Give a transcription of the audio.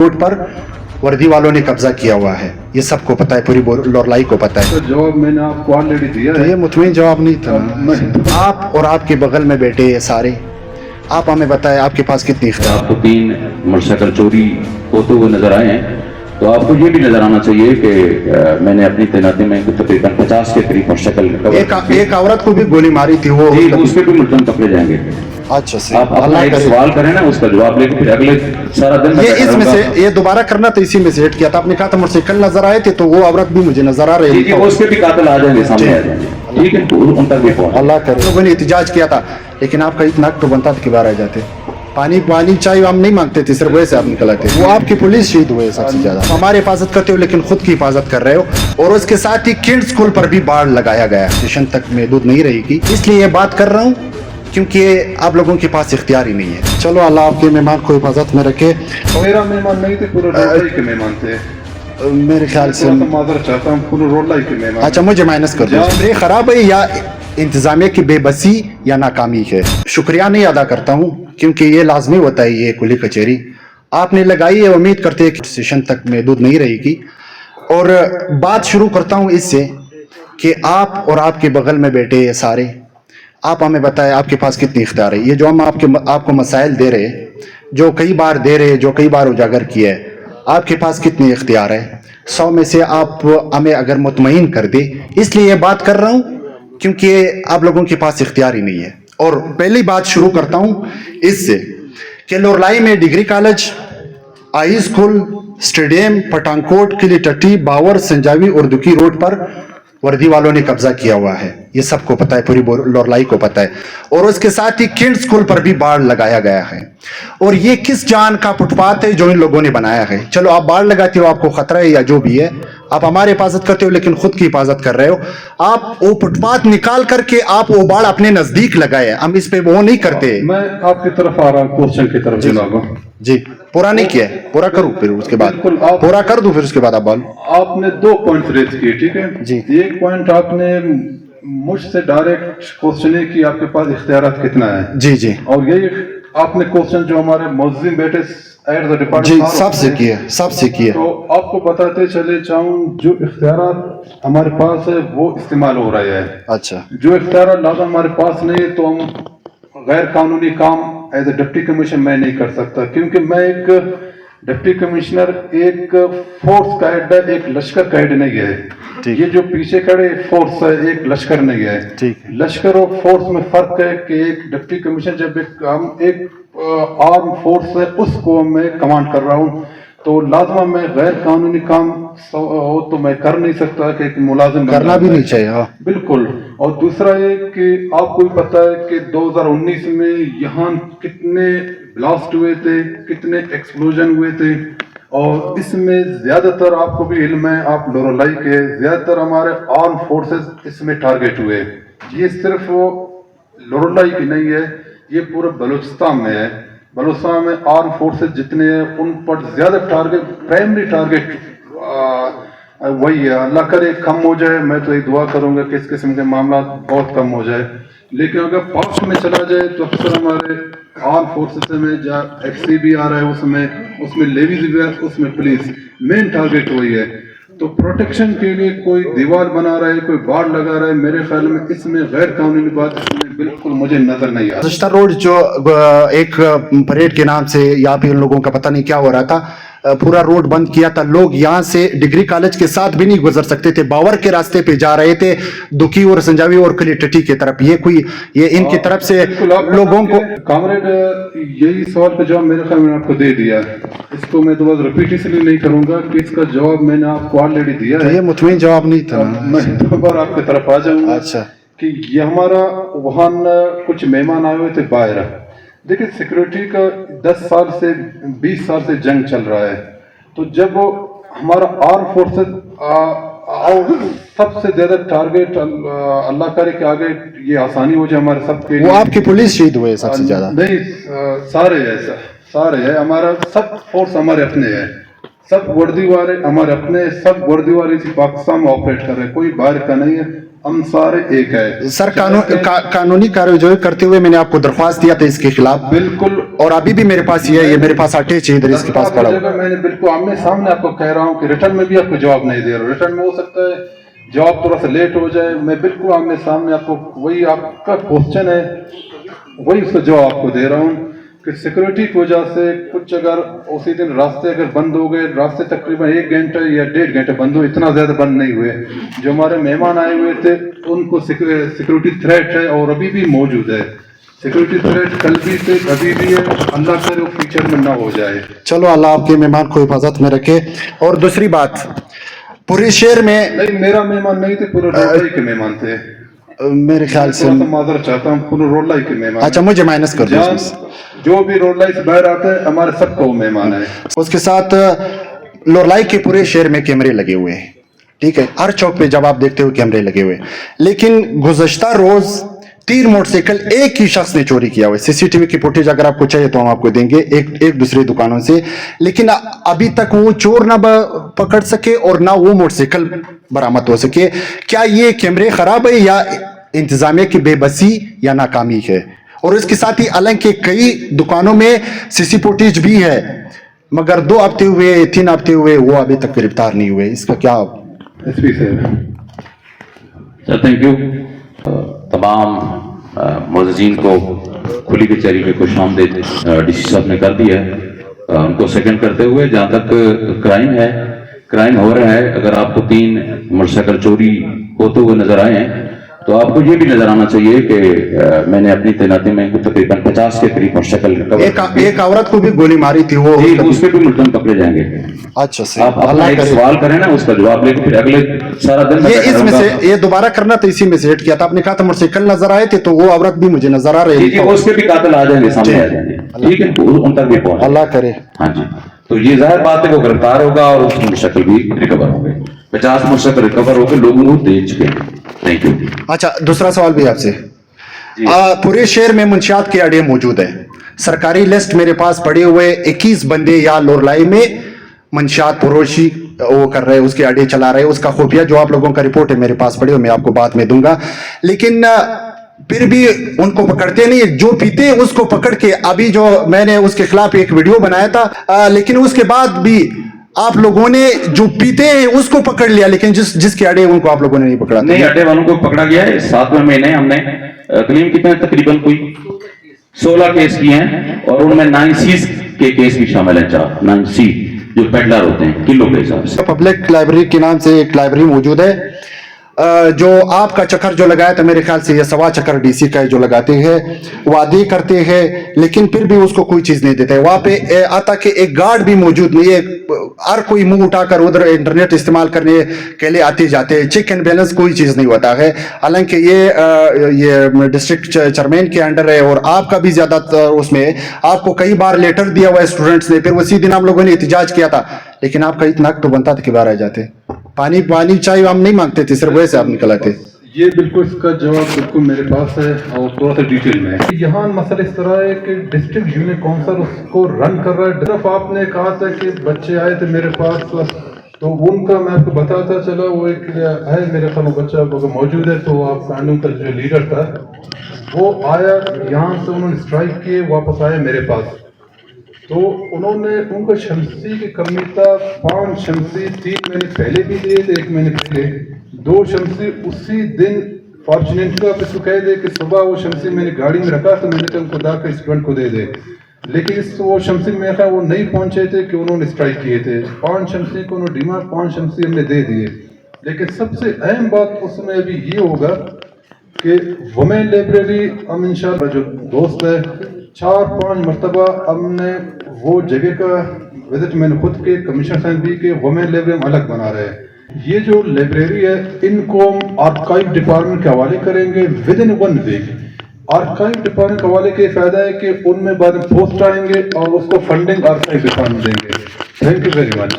Road पर वर्दी वालों ने कब्जा किया हुआ है, ये सबको पता है, पूरी लोरलाई को पता है। तो जवाब मैंने आपको ऑलरेडी दिया तो है। ये मुतमईन जवाब नहीं था। आप और आपके बगल में बैठे ये सारे, आप हमें बताएं आपके पास कितनी इख्तियार। आपको 3 मोटरसाइकिल चोरी होते हुए नजर आए हैं, तो आपको ये भी नजर आना चाहिए कि मैंने अपनी तैनाती में तकरीबन 50 के करीब मोटरसाइकिल एक औरत को भी गोली मारी थी वो, उस पर भी मुल्ज़म पकड़े जाएंगे। अच्छा से आप अपना एक सवाल करें ना, उसका जवाब लेके फिर अगले सारा दिन ये इसमें से ये दोबारा करना तो इसी में से ऐड किया था। आपने कहा था मोटरसाइकिल नजर आए थे, तो वो औरत भी मुझे नजर आ रही है, उसके भी कातिल आ जाएंगे, सामने आ जाएंगे, ठीक है, उन तक भी पहुंच। अल्लाह करे। लोगों ने एहतजाज किया था, लेकिन आपका इतना तो बनता था कि बाहर आ जाते। पानी चाय हम नहीं मांगते थे, सिर्फ वैसे आप निकल आते। वो आपकी पुलिस शहीद हुए सबसे ज्यादा। हमारी हिफाजत करते हो लेकिन खुद की हिफाजत कर रहे हो। और उसके साथ ही किड स्कूल पर भी बाढ़ लगाया गया, स्टेशन तक महदूद नहीं रहेगी। इसलिए ये बात कर रहा हूँ क्योंकि आप लोगों के पास इख्तियार ही नहीं है। चलो अल्लाह आपके मेहमान को हिफाजत में रखे। मेरा मेहमान नहीं थे, पूरे रोडलाई के मेहमान थे। मेरे ख्याल से माजर चाहता हूँ, पूरे रोडलाई के मेहमान। अच्छा, मुझे माइनस कर दो। ये खराब है या इंतजामिया की बेबसी या नाकामी है? शुक्रिया नहीं अदा करता हूँ क्योंकि ये लाजमी होता है, ये कुली कचहरी आपने लगाई है। उम्मीद करते हैं कि स्टेशन तक महदूद नहीं रहेगी। और बात शुरू करता हूँ इससे कि आप और आपके बगल में बैठे ये सारे, आप हमें बताएं आपके पास कितनी इख्तियार है। ये जो हम आपको मसाइल दे रहे, जो कई बार दे रहे, जो कई बार उजागर किया है, आपके पास कितनी इख्तियार है? 100 में से आप हमें अगर मुतमईन कर दे, इसलिए ये बात कर रहा हूँ क्योंकि आप लोगों के पास इख्तियार ही नहीं है। और पहली बात शुरू करता हूँ इससे कि लोरलाई में degree college, high school, stadium, Pathankot, किली टट्टी, बावर, संजावी और दुकी रोड पर वर्दी वालों ने कब्जा किया हुआ है, ये सबको पता है, पूरी लोरलाई को पता है। और उसके साथ ही किड स्कूल पर भी बाढ़ लगाया गया है। और ये किस जान का फुटपाथ है जो इन लोगों ने बनाया है? चलो आप बाढ़ लगाते हो, आपको खतरा है या जो भी है, आप हमारी हिफाजत करते हो लेकिन खुद की हिफाजत कर रहे हो। आप वो फुटपाथ निकाल करके आप वो बाढ़ अपने नजदीक लगाए, हम इस पे वो नहीं करते। मैं आपकी तरफ आ रहा हूँ, क्वेश्चन की तरफ जनाब जी। पूरा नहीं किया है, पूरा करूँ फिर उसके बाद पूरा कर दूं, फिर उसके बाद आप बोलो। आपने 2 पॉइंट रेज किए, ठीक है जी। एक पॉइंट आपने मुझसे डायरेक्ट क्वेश्चन है कि आपके पास इख्तियारात कितना है। जी जी। और यही आपने क्वेश्चन जो हमारे मुअज्जिम बेटे एट द जी डिपार्टमेंट सबसे किया। तो आपको बताते चले जाऊं, जो इख्तियारात हमारे पास है वो इस्तेमाल हो रहे हैं। अच्छा, जो इख्तियारात लाजम हमारे पास नहीं है, तो हम गैर कानूनी काम एज ए डिप्टी कमिश्नर मैं नहीं कर सकता, क्योंकि मैं एक डिप्टी कमिश्नर एक फोर्स का हेड है, एक लश्कर का हेड नहीं है। ये जो पीछे खड़े फोर्स है, एक लश्कर नहीं है। ठीक। लश्कर और फोर्स में फर्क है कि एक डिप्टी कमिश्नर जब एक आर्म फोर्स है उसको मैं कमांड कर रहा हूँ, तो लाजमा मैं गैर कानूनी काम हो तो मैं कर नहीं सकता कि एक मुलाजिम करना भी नहीं चाहिए। हाँ बिल्कुल। और दूसरा ये कि आपको भी पता है कि 2019 में यहाँ कितने ब्लास्ट हुए थे, कितने एक्सप्लोजन हुए थे, और इसमें ज्यादातर आपको भी इल्म है, आप लोरलाई के ज्यादातर हमारे आर्म फोर्सेस इसमें टारगेट हुए। ये सिर्फ वो लोरलाई की नहीं है, ये पूरे बलूचिस्तान में है। बलूचिस्तान में आर्म फोर्सेस जितने हैं उन पर ज्यादा टारगेट, प्राइमरी टारगेट वही है। अल्लाह करे कम हो जाए, मैं तो ये दुआ करूंगा कि इस किस्म के मामला बहुत कम हो जाए। लेकिन अगर पास्ट में चला जाए तो अक्सर हमारे आर्म फोर्सेस में जहाँ XCB आ रहा है, उसमें लेवीज भी है, उसमें पुलिस मेन टारगेट वही है। तो प्रोटेक्शन के लिए कोई दीवार बना रहा है, कोई बाढ़ लगा रहा है, मेरे ख्याल में इसमें गैर कानूनी बात इसमें बिल्कुल मुझे नजर नहीं आ रहा। रोड जो एक परेड के नाम से यहाँ पे उन लोगों का पता नहीं क्या हो रहा था, पूरा रोड बंद किया था। लोग यहाँ से डिग्री कॉलेज के साथ भी नहीं गुजर सकते थे, बावर के रास्ते पे जा रहे थे, दुखी और संजावी और कली टट्टी की तरफ। ये इनकी तरफ से लोगों को। कामरेड, यही सवाल का जवाब मेरे ख्याल में आपको दे दिया, इसको मैं दोबारा रिपीट इसलिए नहीं करूंगा कि इसका जवाब मैंने आपको ऑलरेडी दिया है। ये मुतमईन जवाब नहीं था। मैं दोबारा आपकी तरफ आ जाऊंगा। अच्छा, कि ये हमारा वहाँ कुछ मेहमान आए हुए थे बाहर। देखिए, सिक्योरिटी का 10 साल से 20 साल से जंग चल रहा है, तो जब हमारा आर्म फोर्सेस सबसे ज्यादा टारगेट, अल्लाह करे कि आगे ये आसानी हो जाए हमारे सबके लिए। वो आपकी पुलिस शहीद हुए सबसे ज्यादा? नहीं, सारे है, हमारा सब फोर्स हमारे अपने हैं। सब गुरुद्वारे हमारे अपने, सब गुरुद्वारे इसी पाकिस्तान में ऑपरेट कर रहे हैं, कोई बाहर का नहीं है, हम सारे एक है सर। कानूनी कार्रवाई करते हुए मैंने आपको दरख्वास्त दिया था इसके खिलाफ, बिल्कुल। और अभी भी मेरे पास ये मेरे पास अटैच है इधर इसके पास पड़ा हुआ। मैंने बिल्कुल आमने सामने आपको कह रहा हूँ कि रिटर्न में भी आपको जवाब नहीं दे रहा हूँ। रिटर्न में हो सकता है जवाब थोड़ा सा लेट हो जाए, मैं बिल्कुल आमने सामने आपको वही आपका क्वेश्चन है वही उसका जवाब आपको दे रहा हूँ कि सिक्योरिटी की वजह से कुछ अगर उसी दिन रास्ते अगर बंद हो गए, रास्ते तकरीबन 1 घंटे या 1.5 घंटे बंद हुए, इतना ज्यादा बंद नहीं हुए। जो हमारे मेहमान आए हुए थे उनको सिक्योरिटी थ्रेट है और अभी भी मौजूद है। सिक्योरिटी थ्रेट कल भी थे, अभी भी है, अल्लाह करे वो फ्यूचर में ना हो जाए। चलो अल्लाह आपके मेहमान को हिफाजत में रखे। और दूसरी बात, पूरे शहर में नहीं, मेरा मेहमान नहीं थे, पूरे रोलाई के मेहमान थे। मेरे ख्याल से माजर चाहता हूँ, पूरे रोलाई के मेहमान। अच्छा, मुझे माइनस कर दो। जो भी रोलाई से बाहर आते हैं हमारे सबको मेहमान है। उसके साथ लोरलाई के पूरे शहर में कैमरे लगे हुए हैं, ठीक है, हर चौक पे जब आप देखते हो कैमरे लगे हुए, लेकिन गुज़श्ता रोज 3 मोटरसाइकिल एक ही शख्स ने चोरी किया हुआ है। सीसीटीवी की फुटेज अगर आपको चाहिए तो हम आपको देंगे एक दूसरे दुकानों से, लेकिन अभी तक वो चोर ना पकड़ सके और ना वो मोटरसाइकिल बरामद हो सके। क्या ये कैमरे खराब है या इंतजामिया की बेबसी या नाकामी है? और इसके साथ ही हालांकि कई दुकानों में सीसी फुटेज भी है, मगर 2 हफ्ते हुए 3 हफ्ते हुए वो अभी तक गिरफ्तार नहीं हुए, इसका क्या? Sir thank you. तमाम मुअज़्ज़िज़ीन को खुली कचहरी में खुशामदीद डीसी साहब ने कर दिया है। उनको सेकंड करते हुए, जहाँ तक क्राइम हो रहा है, अगर आपको 3 मोटरसाइकिल चोरी होते हुए नजर आए हैं तो आपको ये भी नजर आना चाहिए कि मैंने अपनी तैनाती में तकरीबन 50 के करीब मोटरसाइकिल एक औरत को भी गोली मारी थी, वो उसके भी मुल्ज़िम पकड़े जाएंगे। अच्छा सही, आप अपना एक सवाल करें ना, उसका जवाब लेके फिर अगले सारा दिन ये इसमें से ये दोबारा करना तो इसी में से हिट किया था। आपने कहा था मोटरसाइकिल नजर आए थे, तो वो औरत भी मुझे नजर आ रही है, उसके भी कातिल आ जाएंगे, सामने आ जाएंगे, ठीक है, उन तक भी पहुंच, अल्लाह करे। हाँ जी, तो ये जाहिर बात है वो गिरफ्तार होगा और उसकी मोटरसाइकिल भी रिकवर होंगे। 50 मोटरसाइकिल रिकवर होकर लोगों को दे चुके हैं। Thank you. अच्छा, दूसरा सवाल भी आपसे, पूरे शहर में मुंशियात के अड्डे मौजूद है, सरकारी लिस्ट मेरे पास पड़े हुए 21 बंदे या लोरलाई में मंशियात फरोशी वो कर रहे हैं, उसके अड्डे चला रहे हैं। उसका खुफिया जो आप लोगों का रिपोर्ट है मेरे पास पड़ी हुई, मैं आपको बाद में दूंगा, लेकिन फिर भी उनको पकड़ते नहीं। जो पीते हैं उसको पकड़ के, अभी जो मैंने उसके खिलाफ एक वीडियो बनाया था, लेकिन उसके बाद भी आप लोगों ने जो पीते हैं उसको पकड़ लिया, लेकिन जिसके अड्डे उनको आप लोगों ने नहीं पकड़ा। नहीं, अड्डे वालों को पकड़ा गया है। 7वें महीने हमने क्लेम कितने, तकरीबन कोई 16 केस किए हैं और उनमें 9C के केस भी शामिल है। 9C जो पेडलर होते हैं किलो के हिसाब से। पब्लिक लाइब्रेरी के नाम से एक लाइब्रेरी मौजूद है, जो आपका चक्कर जो लगाया था, मेरे ख्याल से ये 1.25 चक्कर डीसी का जो लगाते हैं, वादे करते हैं, लेकिन फिर भी उसको कोई चीज नहीं देते। वहां पे आता कि एक गार्ड भी मौजूद नहीं है, हर कोई मुंह उठाकर उधर इंटरनेट इस्तेमाल करने के लिए आते जाते हैं, चेक एंड बैलेंस कोई चीज नहीं होता है। हालांकि ये डिस्ट्रिक्ट चेयरमैन के अंडर है और आपका भी ज्यादा उसमें, आपको कई बार लेटर दिया हुआ है स्टूडेंट्स ने, फिर उसी दिन हम लोगों ने एहतजाज किया था, लेकिन आपका इतना हक तो बनता था कि बाहर आ जाते। पानी चाय हम नहीं मांगते थे, सिर्फ वैसे आप निकल आते। ये बिल्कुल इसका जवाब बिल्कुल मेरे पास है और थोड़ा सा डिटेल में। यहाँ मसला इस तरह है कि डिस्ट्रिक्ट यूनियन काउंसिल उसको रन कर रहा है। सिर्फ आपने कहा था कि बच्चे आए थे मेरे पास, तो उनका मैं आपको बताता चला, वो एक है मेरे ख्याल बच्चा मौजूद है, तो आप उनका जो लीडर था वो आया यहाँ से, उन्होंने स्ट्राइक किए, वापस आए मेरे पास, तो उन्होंने उनको शमसी की कमी था। 5 शमसी 3 महीने पहले भी दिए थे, 1 महीने पहले 2 शमसी उसी दिन फॉर्चुनेटली आप इसको कह दे कि सुबह वो शमसी मैंने गाड़ी में रखा, तो मैंने कहा उनको दाकर स्टूडेंट को दे दे, लेकिन वो शमसी में कहा वो नहीं पहुंचे थे कि उन्होंने स्ट्राइक किए थे। 5 शमसी को उन्होंने डिमांड 5 शमसी हमने दे दिए, लेकिन सबसे अहम बात उसमें अभी ये होगा कि वुमेन लाइब्रेरी हम इंशाल्लाह जो दोस्त है 4-5 मरतबा हमने वो जगह का विजिट मैंने खुद के कमिश्नर साहब भी के वुमेन लाइब्रेरी हम अलग बना रहे हैं। ये जो लाइब्रेरी है इनको हम आर्काइव डिपार्टमेंट के हवाले करेंगे within 1 week. Archive department के हवाले के फायदा है कि उनमें बाद में पोस्ट आएंगे और उसको फंडिंग आर्काइव डिपार्टमेंट देंगे। Thank you very much.